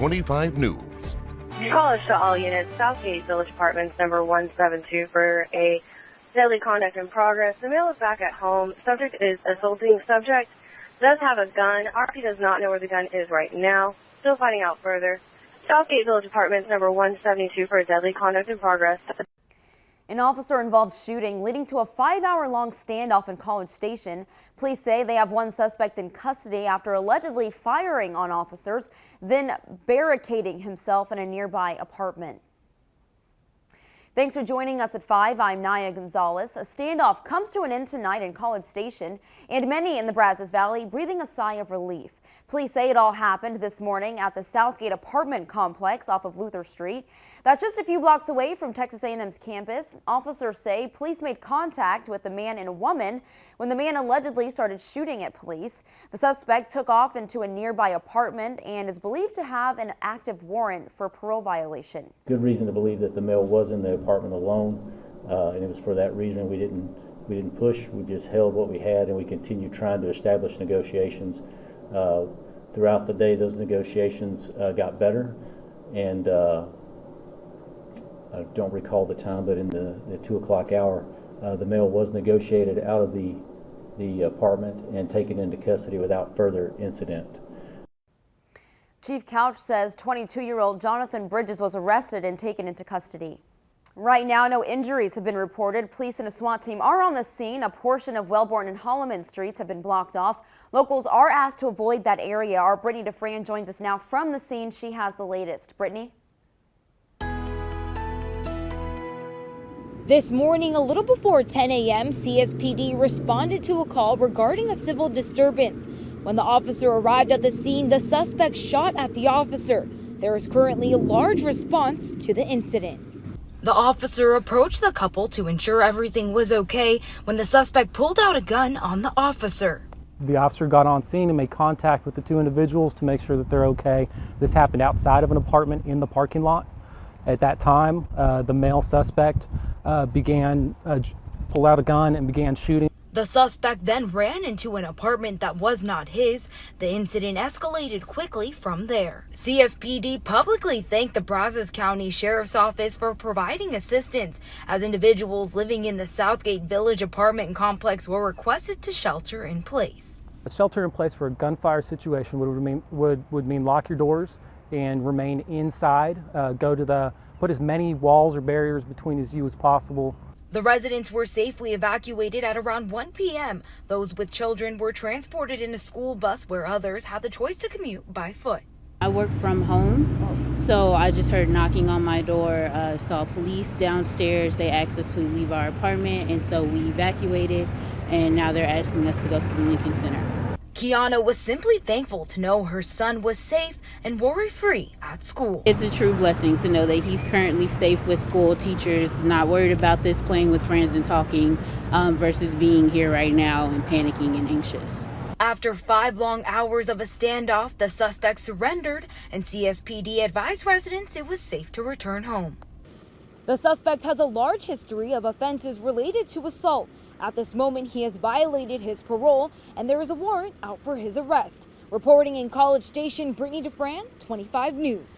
25 News. College to all units, Southgate Village Apartments number 172 for a deadly conduct in progress. The male is back at home. Subject is assaulting. Subject does have a gun. RP does not know where the gun is right now. Still finding out further. Southgate Village Apartments number 172 for a deadly conduct in progress. An officer-involved shooting leading to a 5-hour-long standoff in College Station. Police say they have one suspect in custody after allegedly firing on officers, then barricading himself in a nearby apartment. Thanks for joining us at 5. I'm Naya Gonzalez. A standoff comes to an end tonight in College Station, and many in the Brazos Valley breathing a sigh of relief. Police say it all happened this morning at the Southgate apartment complex off of Luther Street. That's just a few blocks away from Texas A&M's campus. Officers say police made contact with the man and a woman when the man allegedly started shooting at police. The suspect took off into a nearby apartment and is believed to have an active warrant for parole violation. Good reason to believe that the male was in the apartment alone, and it was for that reason we didn't push. We just held what we had, and we continued trying to establish negotiations. Throughout the day, those negotiations got better, and I don't recall the time, but in the 2 o'clock hour, the male was negotiated out of the apartment and taken into custody without further incident. Chief Couch says 22-year-old Jonathan Bridges was arrested and taken into custody. Right now, no injuries have been reported. Police and a SWAT team are on the scene. A portion of Wellborn and Holloman streets have been blocked off. Locals are asked to avoid that area. Our Brittany DeFran joins us now from the scene. She has the latest. Brittany? This morning, a little before 10 a.m., CSPD responded to a call regarding a civil disturbance. When the officer arrived at the scene, the suspect shot at the officer. There is currently a large response to the incident. The officer approached the couple to ensure everything was okay when the suspect pulled out a gun on the officer. The officer got on scene and made contact with the two individuals to make sure that they're okay. This happened outside of an apartment in the parking lot. At that time, the male suspect pulled out a gun and began shooting. The suspect then ran into an apartment that was not his. The incident escalated quickly from there. CSPD publicly thanked the Brazos County Sheriff's Office for providing assistance as individuals living in the Southgate Village apartment complex were requested to shelter in place. A shelter in place for a gunfire situation would mean lock your doors and remain inside. Put as many walls or barriers between you as possible. The residents were safely evacuated at around 1 p.m. Those with children were transported in a school bus where others had the choice to commute by foot. I work from home, so I just heard knocking on my door, saw police downstairs. They asked us to leave our apartment, and so we evacuated, and now they're asking us to go to the Lincoln Center. Kiana was simply thankful to know her son was safe and worry-free at school. It's a true blessing to know that he's currently safe with school, teachers, not worried about this, playing with friends and talking, versus being here right now and panicking and anxious. After 5 long hours of a standoff, the suspect surrendered, and CSPD advised residents it was safe to return home. The suspect has a large history of offenses related to assault. At this moment, he has violated his parole, and there is a warrant out for his arrest. Reporting in College Station, Brittany DeFran, 25 News.